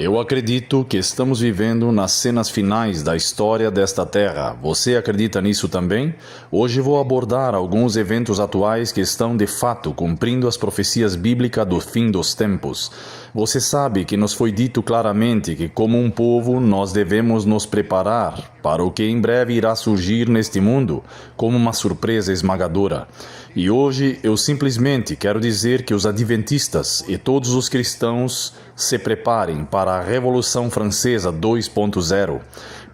Eu acredito que estamos vivendo nas cenas finais da história desta terra. Você acredita nisso também? Hoje vou abordar alguns eventos atuais que estão de fato cumprindo as profecias bíblicas do fim dos tempos. Você sabe que nos foi dito claramente que, como um povo, nós devemos nos preparar para o que em breve irá surgir neste mundo como uma surpresa esmagadora. E hoje eu simplesmente quero dizer que os adventistas e todos os cristãos se preparem para a Revolução Francesa 2.0.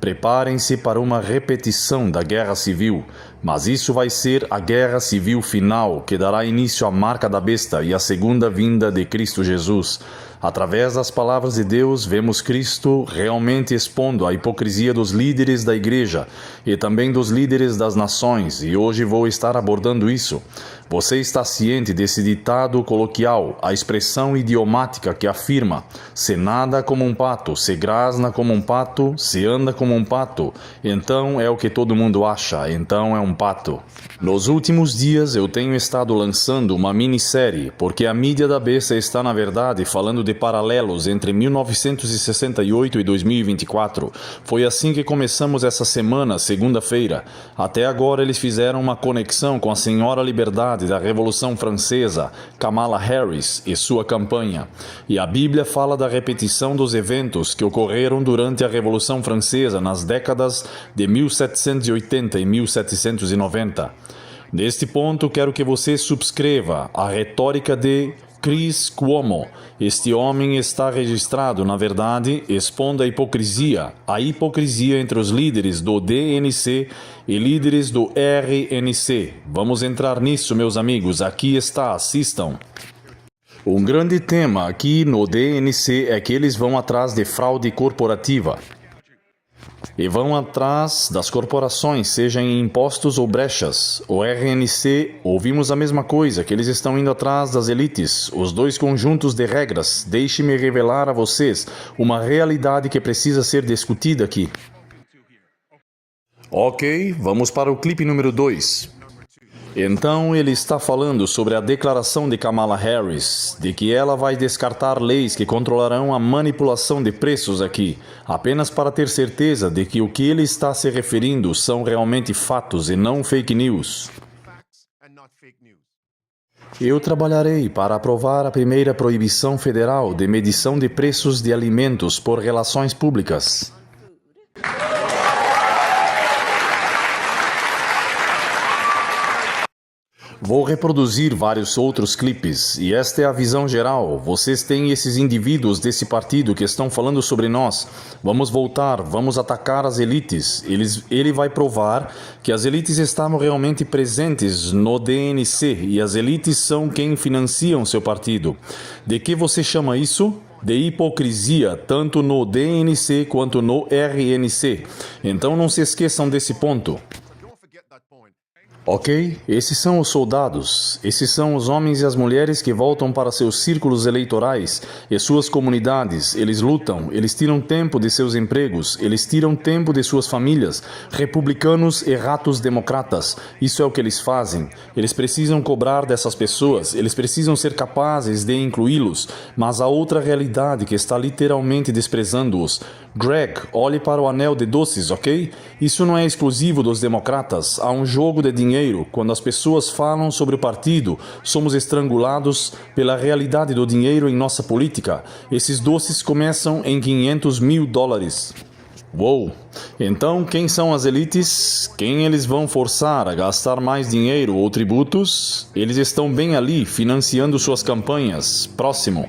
Preparem-se para uma repetição da Guerra Civil, mas isso vai ser a Guerra Civil final que dará início à marca da besta e à segunda vinda de Cristo Jesus. Através das palavras de Deus, vemos Cristo realmente expondo a hipocrisia dos líderes da igreja e também dos líderes das nações, e hoje vou estar abordando isso. Você está ciente desse ditado coloquial, a expressão idiomática que afirma: se nada como um pato, se grasna como um pato, se anda como um pato, então é o que todo mundo acha, então é um pato. Nos últimos dias eu tenho estado lançando uma minissérie, porque a mídia da besta está na verdade falando de paralelos entre 1968 e 2024. Foi assim que começamos essa semana, segunda-feira. Até agora eles fizeram uma conexão com a Senhora Liberdade da Revolução Francesa, Kamala Harris, e sua campanha. E a Bíblia fala da repetição dos eventos que ocorreram durante a Revolução Francesa nas décadas de 1780 e 1790. Neste ponto, quero que você subscreva a retórica de Chris Cuomo. Este homem está registrado, na verdade, expondo a hipocrisia entre os líderes do DNC e líderes do RNC. Vamos entrar nisso, meus amigos. Aqui está, assistam. Um grande tema aqui no DNC é que eles vão atrás de fraude corporativa. E vão atrás das corporações, seja em impostos ou brechas. O RNC, ouvimos a mesma coisa, que eles estão indo atrás das elites, os dois conjuntos de regras. Deixe-me revelar a vocês uma realidade que precisa ser discutida aqui. Ok, vamos para o clipe número 2. Então ele está falando sobre a declaração de Kamala Harris, de que ela vai descartar leis que controlarão a manipulação de preços aqui, apenas para ter certeza de que o que ele está se referindo são realmente fatos e não fake news. Eu trabalharei para aprovar a primeira proibição federal de medição de preços de alimentos por relações públicas. Vou reproduzir vários outros clipes, e esta é a visão geral. Vocês têm esses indivíduos desse partido que estão falando sobre nós. Vamos voltar, vamos atacar as elites. Ele vai provar que as elites estavam realmente presentes no DNC, e as elites são quem financiam seu partido. De que você chama isso? De hipocrisia, tanto no DNC quanto no RNC. Então não se esqueçam desse ponto. Ok? Esses são os soldados, esses são os homens e as mulheres que voltam para seus círculos eleitorais e suas comunidades. Eles lutam, eles tiram tempo de seus empregos, eles tiram tempo de suas famílias, republicanos e ratos democratas. Isso é o que eles fazem. Eles precisam cobrar dessas pessoas, eles precisam ser capazes de incluí-los, mas há outra realidade que está literalmente desprezando-os. Greg, olhe para o anel de doces, ok? Isso não é exclusivo dos democratas. Há um jogo de dinheiro. Quando as pessoas falam sobre o partido, somos estrangulados pela realidade do dinheiro em nossa política. Esses doces começam em $500 mil. Uou! Então, quem são as elites? Quem eles vão forçar a gastar mais dinheiro ou tributos? Eles estão bem ali, financiando suas campanhas. Próximo.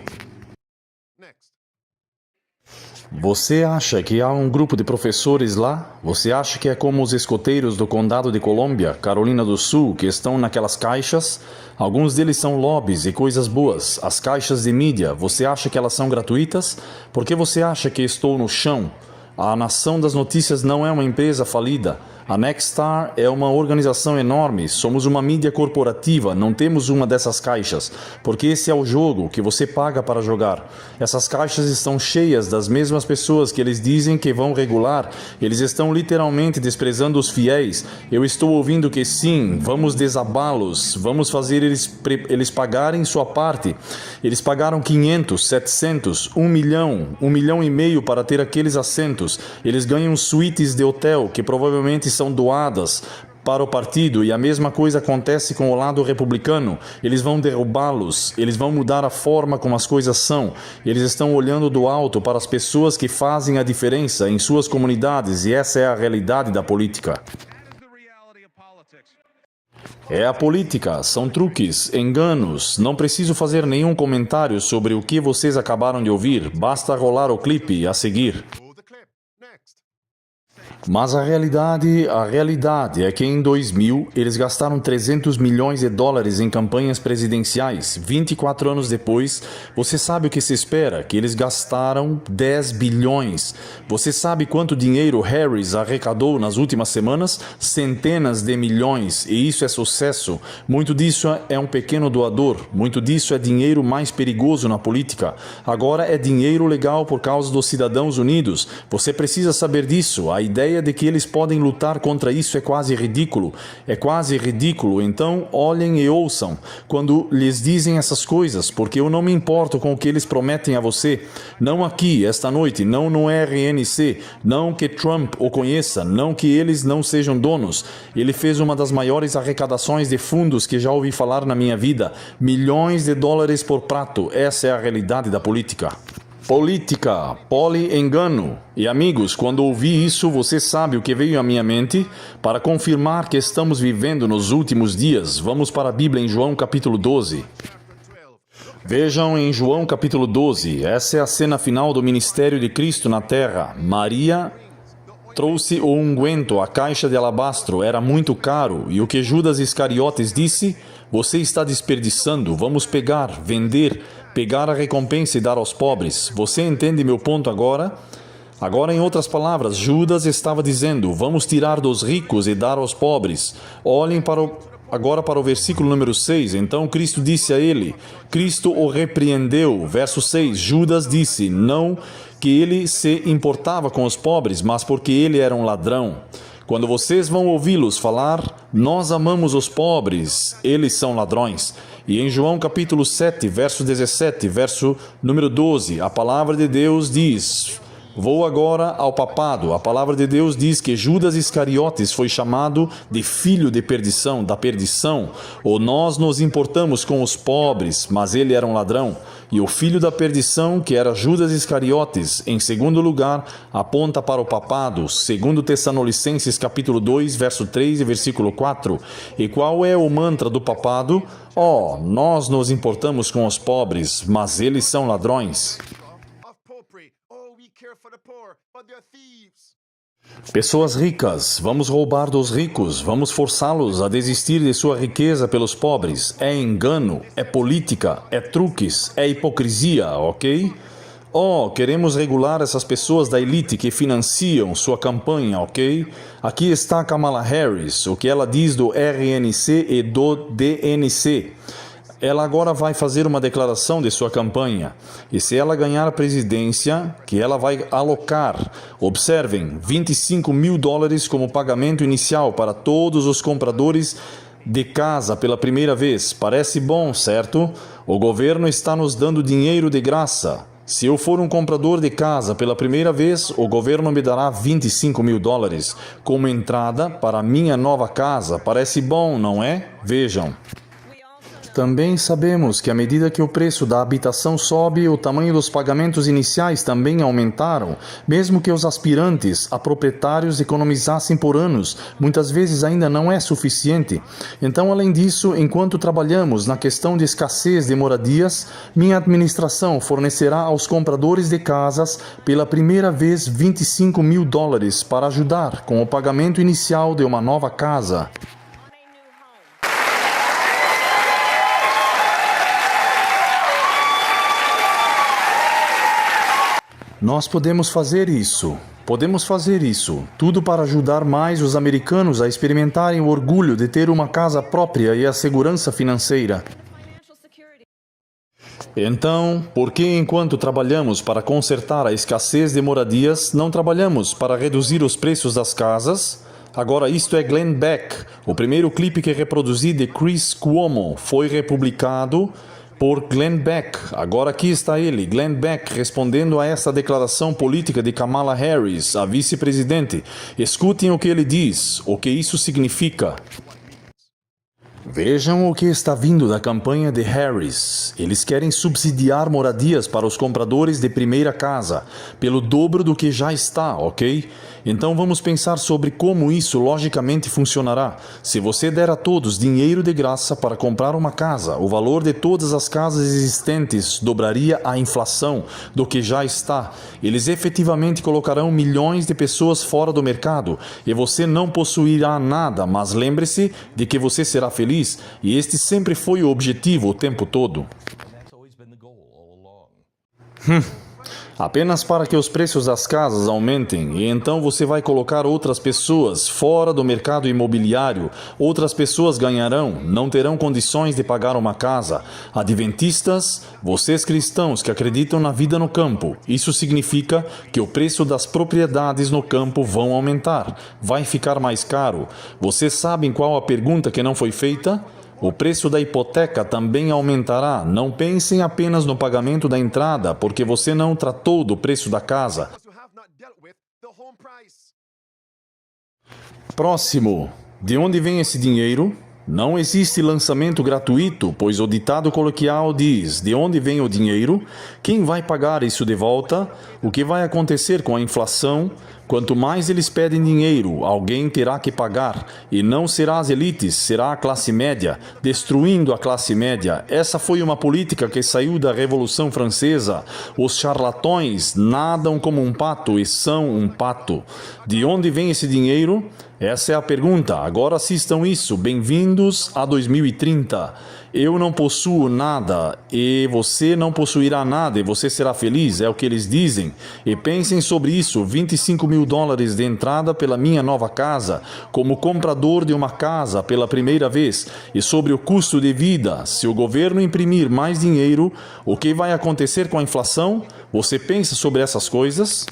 Você acha que há um grupo de professores lá? Você acha que é como os escoteiros do condado de Colômbia, Carolina do Sul, que estão naquelas caixas? Alguns deles são lobbies e coisas boas. As caixas de mídia, você acha que elas são gratuitas? Por que você acha que estou no chão? A Nação das Notícias não é uma empresa falida. A Nexstar é uma organização enorme, somos uma mídia corporativa, não temos uma dessas caixas, porque esse é o jogo que você paga para jogar. Essas caixas estão cheias das mesmas pessoas que eles dizem que vão regular, eles estão literalmente desprezando os fiéis. Eu estou ouvindo que sim, vamos desabá-los, vamos fazer eles pagarem sua parte. Eles pagaram 500, 700, 1 milhão, 1 milhão e meio para ter aqueles assentos. Eles ganham suítes de hotel que provavelmente são doadas para o partido, e a mesma coisa acontece com o lado republicano. Eles vão derrubá-los, eles vão mudar a forma como as coisas são. Eles estão olhando do alto para as pessoas que fazem a diferença em suas comunidades, e essa é a realidade da política. É a política, são truques, enganos. Não preciso fazer nenhum comentário sobre o que vocês acabaram de ouvir, basta rolar o clipe a seguir. Mas a realidade é que em 2000 eles gastaram 300 milhões de dólares em campanhas presidenciais. 24 anos depois, você sabe o que se espera? Que eles gastaram 10 bilhões. Você sabe quanto dinheiro Harris arrecadou nas últimas semanas? Centenas de milhões. E isso é sucesso. Muito disso é um pequeno doador. Muito disso é dinheiro mais perigoso na política. Agora é dinheiro legal por causa dos cidadãos unidos. Você precisa saber disso. A ideia de que eles podem lutar contra isso é quase ridículo. É quase ridículo. Então, olhem e ouçam quando lhes dizem essas coisas, porque eu não me importo com o que eles prometem a você. Não aqui, esta noite, não no RNC, não que Trump o conheça, não que eles não sejam donos. Ele fez uma das maiores arrecadações de fundos que já ouvi falar na minha vida. Milhões de dólares por prato. Essa é a realidade da política. Política, poli-engano. E amigos, quando ouvi isso, você sabe o que veio à minha mente? Para confirmar que estamos vivendo nos últimos dias, vamos para a Bíblia em João capítulo 12. Vejam em João capítulo 12, essa é a cena final do ministério de Cristo na terra. Maria trouxe o unguento, a caixa de alabastro, era muito caro, e o que Judas Iscariotes disse? Você está desperdiçando, vamos pegar, vender, pegar a recompensa e dar aos pobres. Você entende meu ponto agora? Agora, em outras palavras, Judas estava dizendo, vamos tirar dos ricos e dar aos pobres. Olhem agora para o versículo número 6. Então Cristo disse a ele, Cristo o repreendeu. Verso 6, Judas disse, não que ele se importava com os pobres, mas porque ele era um ladrão. Quando vocês vão ouvi-los falar, nós amamos os pobres, eles são ladrões. E em João capítulo 7, verso 17, verso número 12, a palavra de Deus diz, vou agora ao papado. A palavra de Deus diz que Judas Iscariotes foi chamado de filho de perdição, da perdição. Ou nós nos importamos com os pobres, mas ele era um ladrão. E o filho da perdição, que era Judas Iscariotes, em segundo lugar, aponta para o papado, segundo Tessalonicenses capítulo 2, verso 3 e versículo 4. E qual é o mantra do papado? Nós nos importamos com os pobres, mas eles são ladrões. Pessoas ricas, vamos roubar dos ricos, vamos forçá-los a desistir de sua riqueza pelos pobres. É engano, é política, é truques, é hipocrisia, ok? Queremos regular essas pessoas da elite que financiam sua campanha, ok? Aqui está Kamala Harris, o que ela diz do RNC e do DNC. Ela agora vai fazer uma declaração de sua campanha. E se ela ganhar a presidência, que ela vai alocar, observem, 25 mil dólares como pagamento inicial para todos os compradores de casa pela primeira vez. Parece bom, certo? O governo está nos dando dinheiro de graça. Se eu for um comprador de casa pela primeira vez, o governo me dará 25 mil dólares como entrada para a minha nova casa. Parece bom, não é? Vejam. Também sabemos que à medida que o preço da habitação sobe, o tamanho dos pagamentos iniciais também aumentaram, mesmo que os aspirantes a proprietários economizassem por anos, muitas vezes ainda não é suficiente. Então, além disso, enquanto trabalhamos na questão de escassez de moradias, minha administração fornecerá aos compradores de casas pela primeira vez 25 mil dólares para ajudar com o pagamento inicial de uma nova casa. Nós podemos fazer isso. Podemos fazer isso, tudo para ajudar mais os americanos a experimentarem o orgulho de ter uma casa própria e a segurança financeira. Então, por que enquanto trabalhamos para consertar a escassez de moradias, não trabalhamos para reduzir os preços das casas? Agora, isto é Glenn Beck. O primeiro clipe que reproduzi de Chris Cuomo foi republicado por Glenn Beck. Agora aqui está ele, Glenn Beck, respondendo a essa declaração política de Kamala Harris, a vice-presidente. Escutem o que ele diz, o que isso significa. Vejam o que está vindo da campanha de Harris. Eles querem subsidiar moradias para os compradores de primeira casa, pelo dobro do que já está, ok? Então vamos pensar sobre como isso logicamente funcionará. Se você der a todos dinheiro de graça para comprar uma casa, o valor de todas as casas existentes dobraria a inflação do que já está. Eles efetivamente colocarão milhões de pessoas fora do mercado e você não possuirá nada, mas lembre-se de que você será feliz, e este sempre foi o objetivo o tempo todo. Apenas para que os preços das casas aumentem, e então você vai colocar outras pessoas fora do mercado imobiliário. Outras pessoas ganharão, não terão condições de pagar uma casa. Adventistas, vocês cristãos que acreditam na vida no campo, isso significa que o preço das propriedades no campo vão aumentar. Vai ficar mais caro. Vocês sabem qual a pergunta que não foi feita? O preço da hipoteca também aumentará. Não pensem apenas no pagamento da entrada, porque você não tratou do preço da casa. Próximo. De onde vem esse dinheiro? Não existe lançamento gratuito, pois o ditado coloquial diz: de onde vem o dinheiro? Quem vai pagar isso de volta? O que vai acontecer com a inflação? Quanto mais eles pedem dinheiro, alguém terá que pagar, e não será as elites, será a classe média, destruindo a classe média. Essa foi uma política que saiu da Revolução Francesa. Os charlatões nadam como um pato e são um pato. De onde vem esse dinheiro? Essa é a pergunta. Agora assistam isso. Bem-vindos a 2030. Eu não possuo nada e você não possuirá nada e você será feliz, é o que eles dizem. E pensem sobre isso, $25.000 de entrada pela minha nova casa, como comprador de uma casa pela primeira vez. E sobre o custo de vida, se o governo imprimir mais dinheiro, o que vai acontecer com a inflação? Você pensa sobre essas coisas?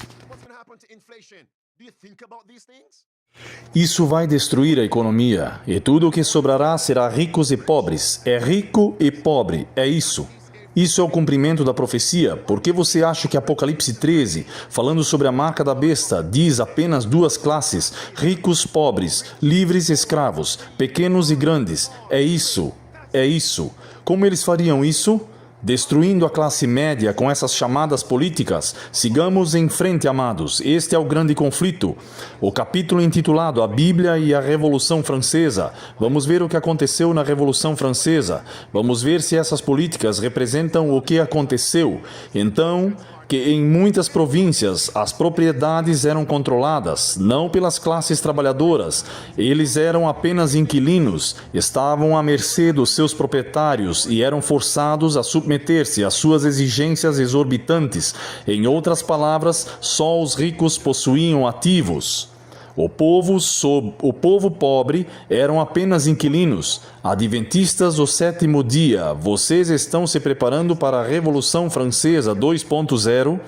Isso vai destruir a economia, e tudo o que sobrará será ricos e pobres. É rico e pobre, é isso. Isso é o cumprimento da profecia. Por que você acha que Apocalipse 13, falando sobre a marca da besta, diz apenas duas classes, ricos, pobres, livres, escravos, pequenos e grandes? É isso, é isso. Como eles fariam isso? Destruindo a classe média com essas chamadas políticas. Sigamos em frente, amados. Este é o grande conflito. O capítulo intitulado A Bíblia e a Revolução Francesa. Vamos ver o que aconteceu na Revolução Francesa. Vamos ver se essas políticas representam o que aconteceu. Então, que em muitas províncias as propriedades eram controladas, não pelas classes trabalhadoras. Eles eram apenas inquilinos, estavam à mercê dos seus proprietários e eram forçados a submeter-se às suas exigências exorbitantes. Em outras palavras, só os ricos possuíam ativos. O povo pobre eram apenas inquilinos. Adventistas do sétimo dia, vocês estão se preparando para a Revolução Francesa 2.0?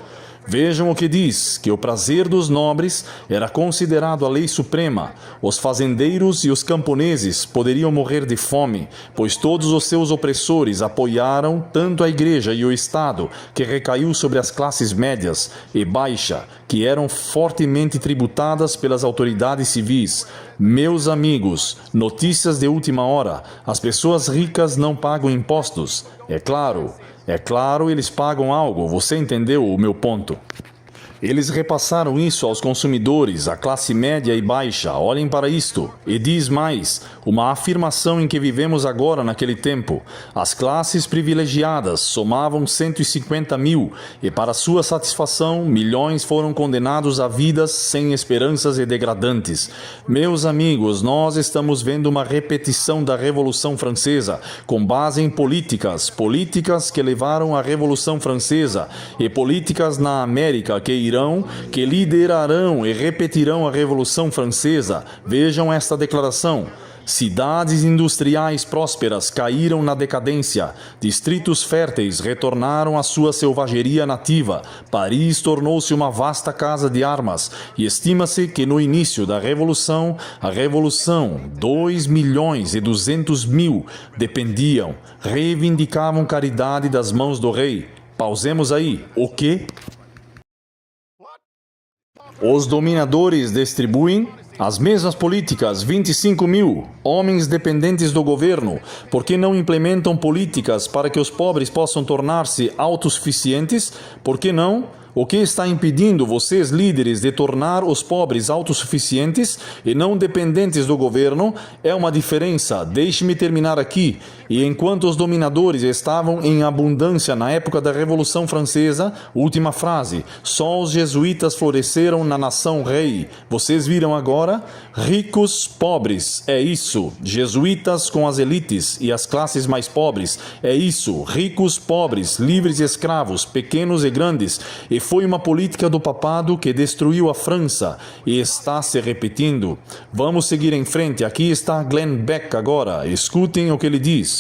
Vejam o que diz, que o prazer dos nobres era considerado a lei suprema. Os fazendeiros e os camponeses poderiam morrer de fome, pois todos os seus opressores apoiaram tanto a igreja e o Estado, que recaiu sobre as classes médias e baixa, que eram fortemente tributadas pelas autoridades civis. Meus amigos, notícias de última hora, as pessoas ricas não pagam impostos. É claro, eles pagam algo, você entendeu o meu ponto? Eles repassaram isso aos consumidores, à classe média e baixa. Olhem para isto. E diz mais, uma afirmação em que vivemos agora naquele tempo. As classes privilegiadas somavam 150 mil e para sua satisfação, milhões foram condenados a vidas sem esperanças e degradantes. Meus amigos, nós estamos vendo uma repetição da Revolução Francesa, com base em políticas que levaram à Revolução Francesa e políticas na América que dirão que liderarão e repetirão a Revolução Francesa. Vejam esta declaração. Cidades industriais prósperas caíram na decadência, distritos férteis retornaram à sua selvageria nativa, Paris tornou-se uma vasta casa de armas, e estima-se que no início da Revolução, 2.200.000 dependiam, reivindicavam caridade das mãos do rei. Pausemos aí. O quê? Os dominadores distribuem as mesmas políticas, 25.000 homens dependentes do governo. Por que não implementam políticas para que os pobres possam tornar-se autossuficientes? Por que não? O que está impedindo vocês, líderes, de tornar os pobres autossuficientes e não dependentes do governo? É uma diferença. Deixe-me terminar aqui. E enquanto os dominadores estavam em abundância na época da Revolução Francesa, última frase, só os jesuítas floresceram na nação rei. Vocês viram agora? Ricos, pobres, é isso. Jesuítas com as elites e as classes mais pobres, é isso. Ricos, pobres, livres e escravos, pequenos e grandes. E foi uma política do papado que destruiu a França e está se repetindo. Vamos seguir em frente. Aqui está Glenn Beck agora. Escutem o que ele diz.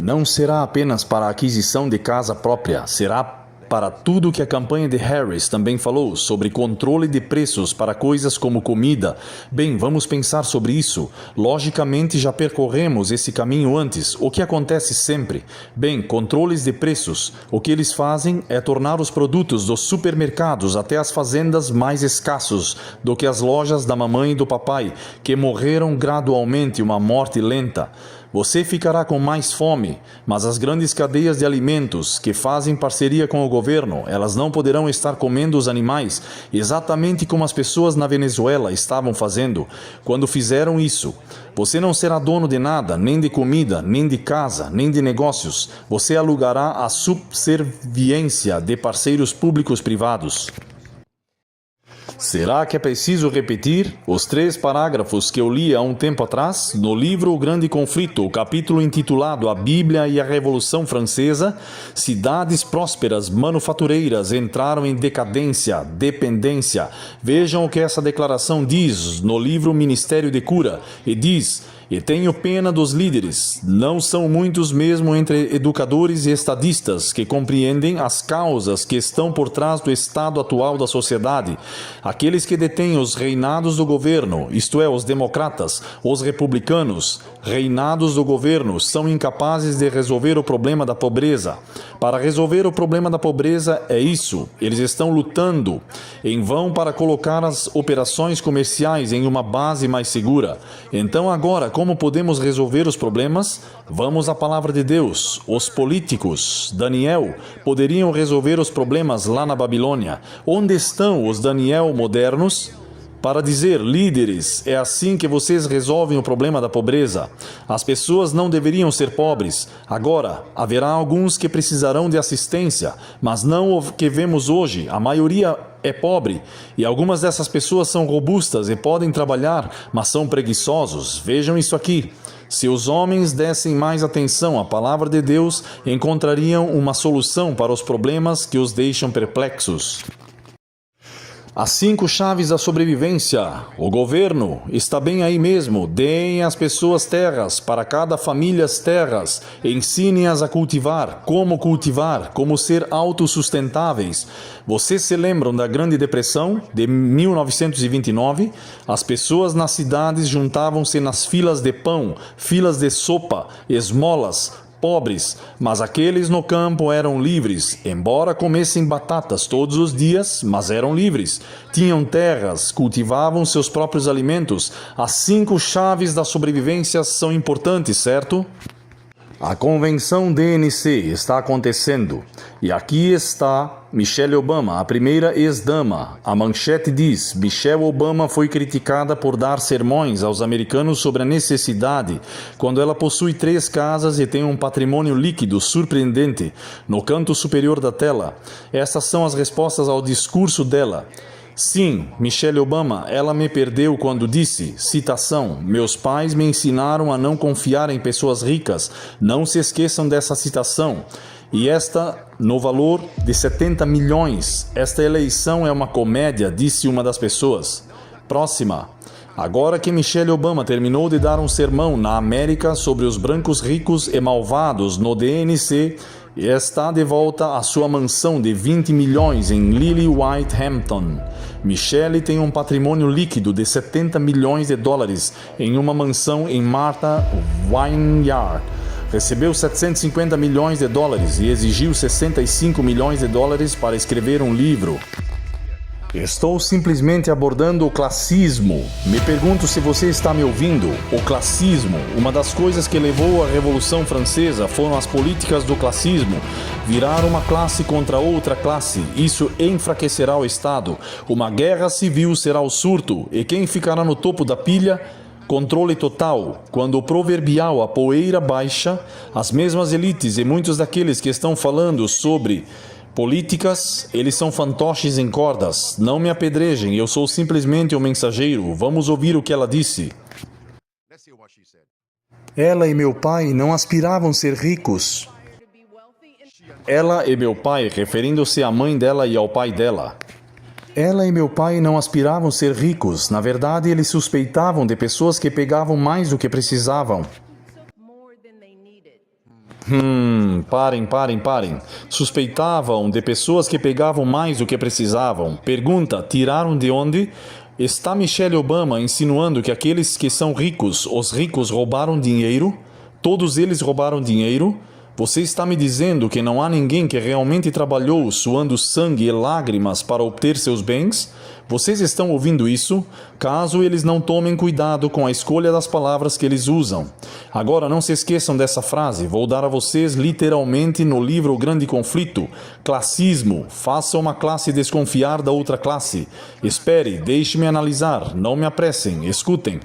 Não será apenas para a aquisição de casa própria, será para tudo que a campanha de Harris também falou sobre controle de preços para coisas como comida. Bem, vamos pensar sobre isso. Logicamente já percorremos esse caminho antes. O que acontece sempre? Bem, controles de preços. O que eles fazem é tornar os produtos dos supermercados até as fazendas mais escassos do que as lojas da mamãe e do papai, que morreram gradualmente uma morte lenta. Você ficará com mais fome, mas as grandes cadeias de alimentos que fazem parceria com o governo, elas não poderão estar comendo os animais, exatamente como as pessoas na Venezuela estavam fazendo. Quando fizeram isso, você não será dono de nada, nem de comida, nem de casa, nem de negócios. Você alugará a subserviência de parceiros públicos privados. Será que é preciso repetir os 3 parágrafos que eu li há um tempo atrás? No livro O Grande Conflito, o capítulo intitulado A Bíblia e a Revolução Francesa, cidades prósperas manufatureiras entraram em decadência, dependência. Vejam o que essa declaração diz no livro Ministério de Cura, e diz: e tenho pena dos líderes, não são muitos mesmo entre educadores e estadistas que compreendem as causas que estão por trás do estado atual da sociedade. Aqueles que detêm os reinados do governo, isto é, os democratas, os republicanos, reinados do governo, são incapazes de resolver o problema da pobreza. Para resolver o problema da pobreza é isso, eles estão lutando em vão para colocar as operações comerciais em uma base mais segura. Então agora, como podemos resolver os problemas? Vamos à palavra de Deus. Os políticos, Daniel, poderiam resolver os problemas lá na Babilônia. Onde estão os Daniel modernos? Para dizer, líderes, é assim que vocês resolvem o problema da pobreza. As pessoas não deveriam ser pobres. Agora, haverá alguns que precisarão de assistência, mas não o que vemos hoje. A maioria é pobre, e algumas dessas pessoas são robustas e podem trabalhar, mas são preguiçosos. Vejam isso aqui. Se os homens dessem mais atenção à palavra de Deus, encontrariam uma solução para os problemas que os deixam perplexos. As 5 chaves da sobrevivência. O governo está bem aí mesmo. Deem às pessoas terras, para cada família as terras. Ensinem-as a cultivar, como ser autossustentáveis. Vocês se lembram da Grande Depressão de 1929? As pessoas nas cidades juntavam-se nas filas de pão, filas de sopa, esmolas, pobres, mas aqueles no campo eram livres, embora comessem batatas todos os dias, mas eram livres. Tinham terras, cultivavam seus próprios alimentos. As 5 chaves da sobrevivência são importantes, certo? A convenção DNC está acontecendo, e aqui está Michelle Obama, a primeira ex-dama. A manchete diz: Michelle Obama foi criticada por dar sermões aos americanos sobre a necessidade, quando ela possui 3 casas e tem um patrimônio líquido surpreendente. No canto superior da tela, essas são as respostas ao discurso dela. Sim, Michelle Obama, ela me perdeu quando disse, citação, meus pais me ensinaram a não confiar em pessoas ricas. Não se esqueçam dessa citação. E esta, no valor de 70 milhões. Esta eleição é uma comédia, disse uma das pessoas. Próxima. Agora que Michelle Obama terminou de dar um sermão na América sobre os brancos ricos e malvados no DNC, está de volta à sua mansão de 20 milhões em Lillywhite-Hampton. Michelle tem um patrimônio líquido de 70 milhões de dólares em uma mansão em Martha Vineyard. Recebeu 750 milhões de dólares e exigiu 65 milhões de dólares para escrever um livro. Estou simplesmente abordando o classismo. Me pergunto se você está me ouvindo. O classismo, uma das coisas que levou à Revolução Francesa foram as políticas do classismo. Virar uma classe contra outra classe, isso enfraquecerá o Estado. Uma guerra civil será o surto, e quem ficará no topo da pilha? Controle total. Quando o proverbial a poeira baixa, as mesmas elites e muitos daqueles que estão falando sobre políticas, eles são fantoches em cordas. Não me apedrejem, eu sou simplesmente um mensageiro. Vamos ouvir o que ela disse. Ela e meu pai não aspiravam ser ricos. Ela e meu pai, referindo-se à mãe dela e ao pai dela. Ela e meu pai não aspiravam ser ricos. Na verdade, eles suspeitavam de pessoas que pegavam mais do que precisavam. Parem. Suspeitavam de pessoas que pegavam mais do que precisavam. Pergunta, tiraram de onde? Está Michelle Obama insinuando que aqueles que são ricos, os ricos roubaram dinheiro? Todos eles roubaram dinheiro? Você está me dizendo que não há ninguém que realmente trabalhou suando sangue e lágrimas para obter seus bens? Vocês estão ouvindo isso? Caso eles não tomem cuidado com a escolha das palavras que eles usam. Agora, não se esqueçam dessa frase. Vou dar a vocês literalmente no livro O Grande Conflito. Classismo. Faça uma classe desconfiar da outra classe. Espere, deixe-me analisar. Não me apressem. Escutem.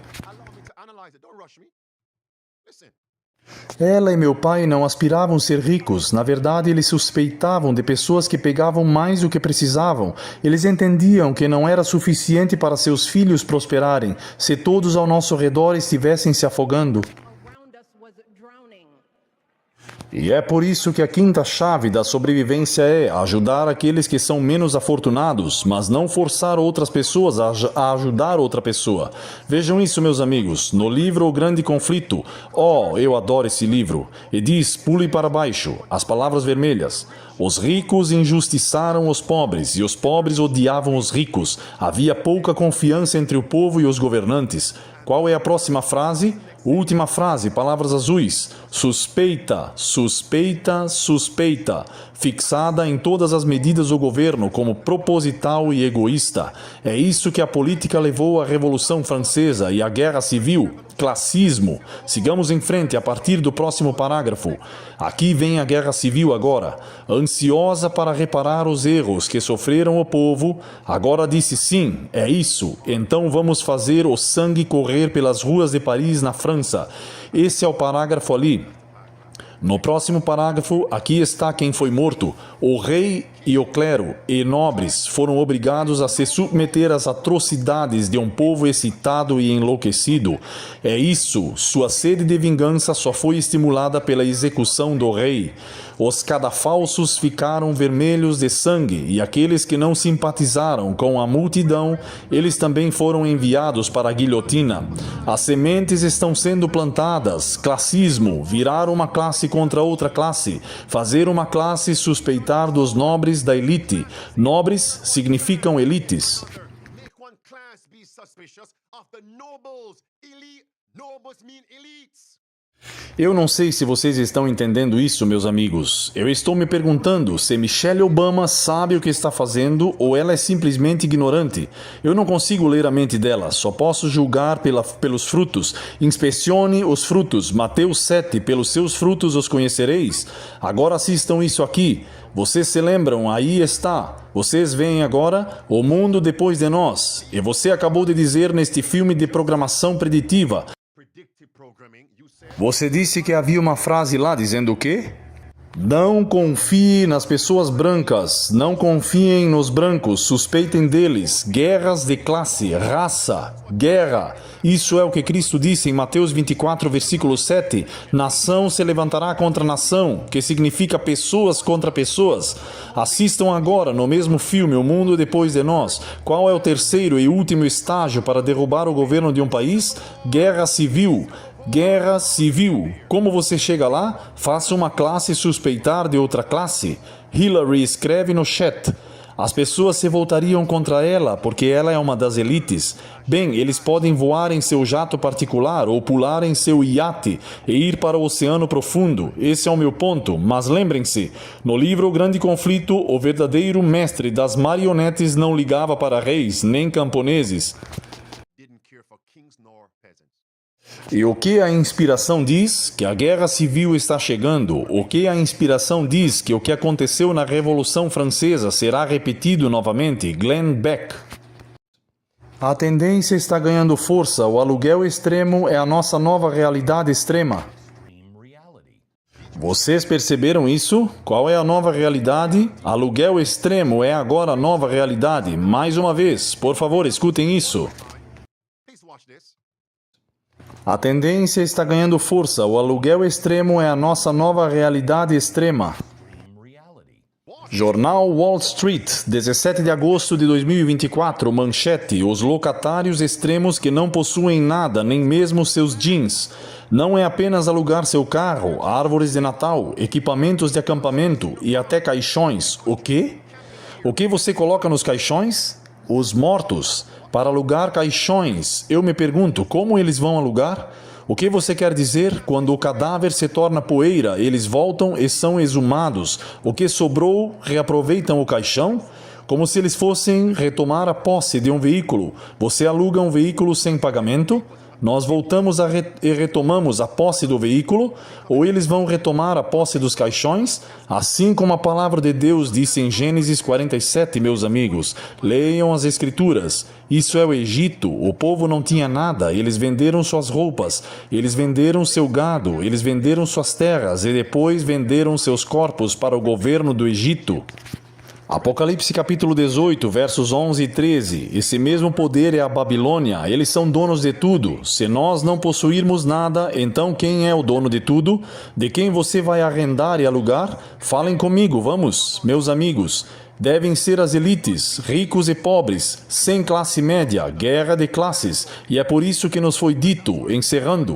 Ela e meu pai não aspiravam ser ricos. Na verdade, eles suspeitavam de pessoas que pegavam mais do que precisavam. Eles entendiam que não era suficiente para seus filhos prosperarem se todos ao nosso redor estivessem se afogando. E é por isso que a quinta chave da sobrevivência é ajudar aqueles que são menos afortunados, mas não forçar outras pessoas a ajudar outra pessoa. Vejam isso, meus amigos, no livro O Grande Conflito. Eu adoro esse livro. E diz, pule para baixo, as palavras vermelhas. Os ricos injustiçaram os pobres, e os pobres odiavam os ricos. Havia pouca confiança entre o povo e os governantes. Qual é a próxima frase? Última frase, palavras azuis. Suspeita, suspeita, suspeita. Fixada em todas as medidas do governo como proposital e egoísta. É isso que a política levou à Revolução Francesa e à Guerra Civil. Classismo. Sigamos em frente a partir do próximo parágrafo. Aqui vem a Guerra Civil agora. Ansiosa para reparar os erros que sofreram o povo, agora disse sim, é isso. Então vamos fazer o sangue correr pelas ruas de Paris, na França. Esse é o parágrafo ali. No próximo parágrafo, aqui está quem foi morto. O rei e o clero e nobres foram obrigados a se submeter às atrocidades de um povo excitado e enlouquecido. É isso, sua sede de vingança só foi estimulada pela execução do rei. Os cadafalsos ficaram vermelhos de sangue, e aqueles que não simpatizaram com a multidão, eles também foram enviados para a guilhotina. As sementes estão sendo plantadas. Classismo, virar uma classe contra outra classe, fazer uma classe suspeitar dos nobres da elite. Nobres significam elites. Eu não sei se vocês estão entendendo isso, meus amigos. Eu estou me perguntando se Michelle Obama sabe o que está fazendo ou ela é simplesmente ignorante. Eu não consigo ler a mente dela, só posso julgar pelos frutos. Inspecione os frutos. Mateus 7, pelos seus frutos os conhecereis. Agora assistam isso aqui. Vocês se lembram? Aí está. Vocês veem agora o mundo depois de nós. E você acabou de dizer neste filme de programação preditiva. Você disse que havia uma frase lá dizendo o quê? Não confie nas pessoas brancas, não confiem nos brancos, suspeitem deles. Guerras de classe, raça, guerra. Isso é o que Cristo disse em Mateus 24, versículo 7. Nação se levantará contra nação, que significa pessoas contra pessoas. Assistam agora, no mesmo filme, O Mundo Depois de Nós. Qual é o terceiro e último estágio para derrubar o governo de um país? Guerra civil. Guerra civil. Como você chega lá? Faça uma classe suspeitar de outra classe. Hillary escreve no chat. As pessoas se voltariam contra ela porque ela é uma das elites. Bem, eles podem voar em seu jato particular ou pular em seu iate e ir para o oceano profundo. Esse é o meu ponto. Mas lembrem-se, no livro O Grande Conflito, o verdadeiro mestre das marionetes não ligava para reis nem camponeses. E o que a inspiração diz? Que a guerra civil está chegando. O que a inspiração diz? Que o que aconteceu na Revolução Francesa será repetido novamente. Glenn Beck. A tendência está ganhando força. O aluguel extremo é a nossa nova realidade extrema. Vocês perceberam isso? Qual é a nova realidade? Aluguel extremo é agora a nova realidade. Mais uma vez, por favor, escutem isso. A tendência está ganhando força. O aluguel extremo é a nossa nova realidade extrema. Jornal Wall Street, 17 de agosto de 2024, manchete: os locatários extremos que não possuem nada, nem mesmo seus jeans. Não é apenas alugar seu carro, árvores de Natal, equipamentos de acampamento e até caixões. O quê? O que você coloca nos caixões? Os mortos. Para alugar caixões, eu me pergunto, como eles vão alugar? O que você quer dizer? Quando o cadáver se torna poeira, eles voltam e são exumados. O que sobrou, reaproveitam o caixão? Como se eles fossem retomar a posse de um veículo. Você aluga um veículo sem pagamento? Nós voltamos e retomamos a posse do veículo, ou eles vão retomar a posse dos caixões? Assim como a palavra de Deus disse em Gênesis 47, meus amigos. Leiam as Escrituras. Isso é o Egito. O povo não tinha nada. Eles venderam suas roupas, eles venderam seu gado, eles venderam suas terras e depois venderam seus corpos para o governo do Egito. Apocalipse capítulo 18, versos 11 e 13. Esse mesmo poder é a Babilônia. Eles são donos de tudo. Se nós não possuirmos nada, então quem é o dono de tudo? De quem você vai arrendar e alugar? Falem comigo, vamos, meus amigos. Devem ser as elites, ricos e pobres, sem classe média, guerra de classes. E é por isso que nos foi dito, encerrando.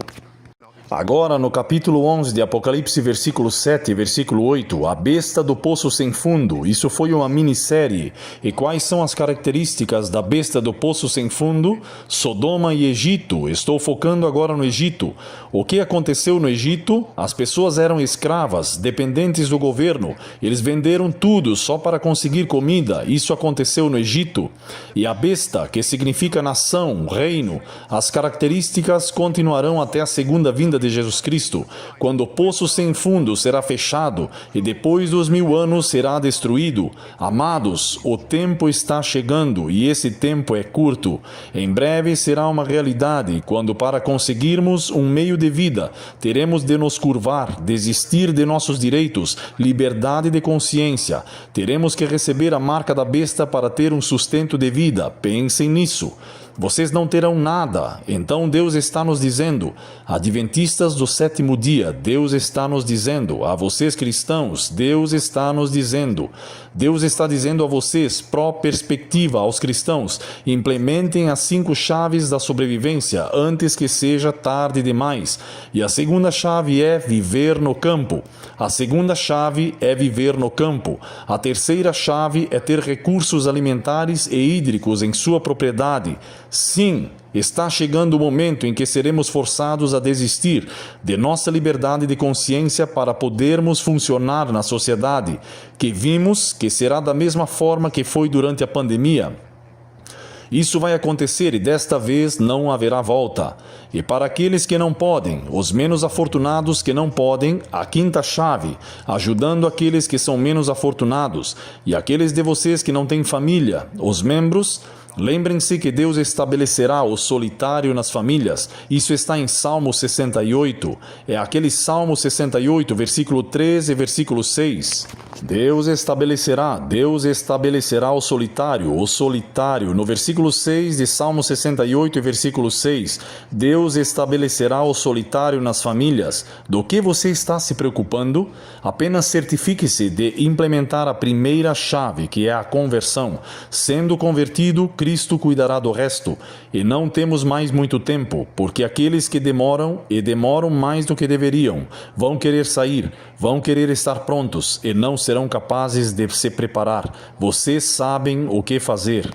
Agora, no capítulo 11 de Apocalipse, versículo 7 e versículo 8, a besta do poço sem fundo. Isso foi uma minissérie. E quais são as características da besta do poço sem fundo? Sodoma e Egito. Estou focando agora no Egito. O que aconteceu no Egito? As pessoas eram escravas, dependentes do governo. Eles venderam tudo só para conseguir comida. Isso aconteceu no Egito. E a besta, que significa nação, reino, as características continuarão até a segunda vinda de Jesus Cristo, quando o poço sem fundo será fechado e depois dos 1000 anos será destruído. Amados, o tempo está chegando e esse tempo é curto. Em breve será uma realidade, quando para conseguirmos um meio de vida, teremos de nos curvar, desistir de nossos direitos, liberdade de consciência. Teremos que receber a marca da besta para ter um sustento de vida. Pensem nisso. Vocês não terão nada. Então Deus está nos dizendo, adventistas do sétimo dia, Deus está nos dizendo, a vocês cristãos, Deus está nos dizendo, Deus está dizendo a vocês, pró-perspectiva aos cristãos, implementem as 5 chaves da sobrevivência antes que seja tarde demais. E a segunda chave é viver no campo. A segunda chave é viver no campo. A terceira chave é ter recursos alimentares e hídricos em sua propriedade. Sim, está chegando o momento em que seremos forçados a desistir de nossa liberdade de consciência para podermos funcionar na sociedade, que vimos que será da mesma forma que foi durante a pandemia. Isso vai acontecer e desta vez não haverá volta. E para aqueles que não podem, os menos afortunados que não podem, a quinta chave, ajudando aqueles que são menos afortunados, e aqueles de vocês que não têm família, os membros, Lembrem-se que Deus estabelecerá o solitário nas famílias. Isso está em Salmo 68. É aquele Salmo 68, versículo 13 e versículo 6. Deus estabelecerá o solitário. No versículo 6 de Salmo 68 e versículo 6, Deus estabelecerá o solitário nas famílias. Do que você está se preocupando? Apenas certifique-se de implementar a primeira chave, que é a conversão. Sendo convertido, Cristo cuidará do resto. E não temos mais muito tempo, porque aqueles que demoram mais do que deveriam, vão querer sair, vão querer estar prontos e não serão capazes de se preparar. Vocês sabem o que fazer.